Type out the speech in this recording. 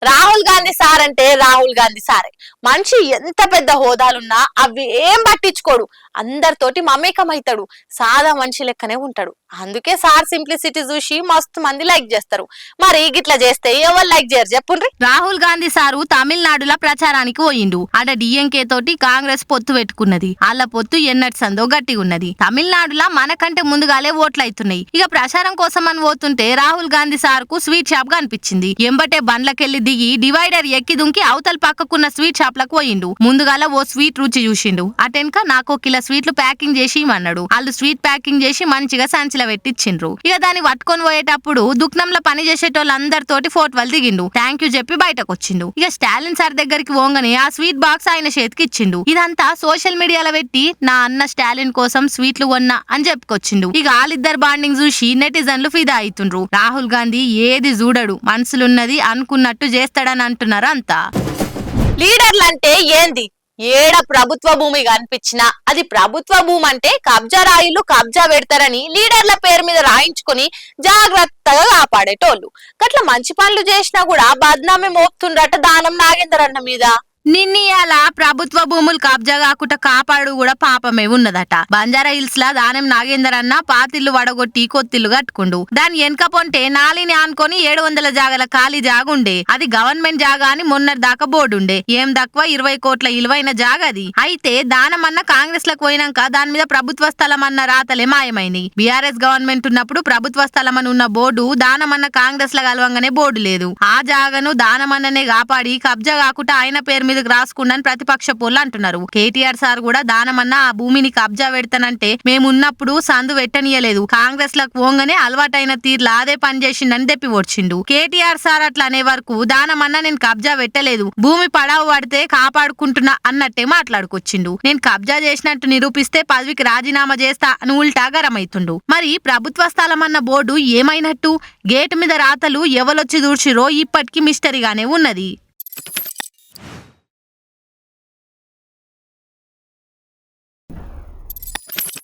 Rahul Gandhi sir అంటే రాహుల్ గాంధీ సారే. మనిషి ఎంత పెద్ద హోదాలున్నా అవి ఏం పట్టించుకోడు, అందరితోటి మమేకమవుతాడు, సాదా మనిషి లెక్కనే ఉంటాడు. అందుకే సార్ సింప్లిసిటీ చూసి మస్తు మంది లైక్ చేస్తారు. మరి గిట్లా చేస్తే ఎవరు లైక్ చేయరు చెప్పుండ్రి. రాహుల్ గాంధీ సారు తమిళనాడులో ప్రచారానికి పోయిండు. ఆడ డిఎంకే తోటి కాంగ్రెస్ పొత్తు పెట్టుకున్నది. వాళ్ళ పొత్తు ఎన్నట్సందో గట్టి ఉన్నది. తమిళనాడులో మనకంటే ముందుగాలే ఓట్లు అవుతున్నాయి. ఇక ప్రచారం కోసం అని పోతుంటే రాహుల్ గాంధీ సార్ కు స్వీట్ షాప్ గా అనిపించింది. ఎంబటే బండ్లకెళ్లి దిగి డివైడర్ ఎక్కి దుంకి అవతల పక్కకున్న స్వీట్ షాప్ లకు పోయిండు. ముందుగాల ఓ స్వీట్ రుచి చూసిండు. అటెనక నాకు కిలో స్వీట్లు ప్యాకింగ్ చేసి ఇవ్వన్నాడు. వాళ్ళు స్వీట్ ప్యాకింగ్ చేసి మంచిగా సంచిలో పెట్టించిండ్రు. ఇక దాన్ని పట్టుకొని పోయేటప్పుడు దుకాణంలో పని చేసేటోళ్ళందరితోటి ఫోటోలు దిగిండు. థ్యాంక్ యూ చెప్పి బయటకు వచ్చిండు. ఇక స్టాలిన్ సార్ దగ్గరికి పోగానే ఆ స్వీట్ బాక్స్ ఆయన చేతికి ఇచ్చిండు. ఇదంతా సోషల్ మీడియాలో పెట్టి నా అన్న స్టాలిన్ కోసం స్వీట్లు కొన్నా అని చెప్పుకొచ్చిండు. ఇక వాళ్ళిద్దరు బాండింగ్ చూసి నెటిజన్లు ఫిదా అవుతుండ్రు. రాహుల్ గాంధీ ఏది చూడడు, మనసులున్నది అనుకున్నట్టు చేస్తాడని అంటున్నారు అంతా. లీడర్లు అంటే ఏంది? ఏడ ప్రభుత్వ భూమి కనిపించినా అది ప్రభుత్వ భూమి అంటే కబ్జా రాయిలు కబ్జా పెడతారని లీడర్ల పేరు మీద రాయించుకొని జాగ్రత్తగా కాపాడేటోళ్ళు. గట్ల మంచి పనులు చేసినా కూడా బద్నామే మోపుతుండ్రట దానం నాగేందర్ అన్న మీద. నిన్నీయాల ప్రభుత్వ భూములు కబ్జా కాకుండా కాపాడు కూడా పాపమే ఉన్నదట. బంజారా హిల్స్ లా దానం నాగేందర్ అన్న పాతిల్లు వడగొట్టి కొత్తిల్లు కట్టుకుండు. దాని వెనక పొంటే నాలిని ఆనుకొని 700 జాగల ఖాళీ జాగుండే. అది గవర్నమెంట్ జాగా అని మొన్నటి దాకా బోర్డు ఉండే. ఏం తక్కువ 20 కోట్ల ఇలువైన జాగది. అయితే దానమన్న కాంగ్రెస్ లకు పోయినాక దాని మీద ప్రభుత్వ స్థలం అన్న రాతలే మాయమైంది. బీఆర్ఎస్ గవర్నమెంట్ ఉన్నప్పుడు ప్రభుత్వ స్థలం అని ఉన్న బోర్డు దానమన్న కాంగ్రెస్ ల కలవంగానే బోర్డు లేదు. ఆ జాగను దానమన్ననే కాపాడి కబ్జా కాకుండా ఆయన పేరు మీద రాసుకుండని ప్రతిపక్ష పోళ్ళు అంటున్నారు. కేటీఆర్ సార్ కూడా దానమన్న ఆ భూమిని కబ్జా పెడతానంటే మేమున్నప్పుడు సందు పెట్టనీయలేదు, కాంగ్రెస్ లకు పోంగానే అలవాటైన తీర్లా అదే పని చేసిండని దెప్పి వచ్చిండు. కేటీఆర్ సార్ అట్లా అనే వరకు దానమన్న నేను కబ్జా పెట్టలేదు, భూమి పడావు పడితే కాపాడుకుంటున్నా అన్నట్టే మాట్లాడుకొచ్చిండు. నేను కబ్జా చేసినట్టు నిరూపిస్తే పదవికి రాజీనామా చేస్తా అని ఉల్టా గరమైతుండు. మరి ప్రభుత్వ స్థలం అన్న బోర్డు ఏమైనట్టు? గేటు మీద రాతలు ఎవలొచ్చి దూర్చిరో ఇప్పటికీ మిస్టరీగానే ఉన్నది.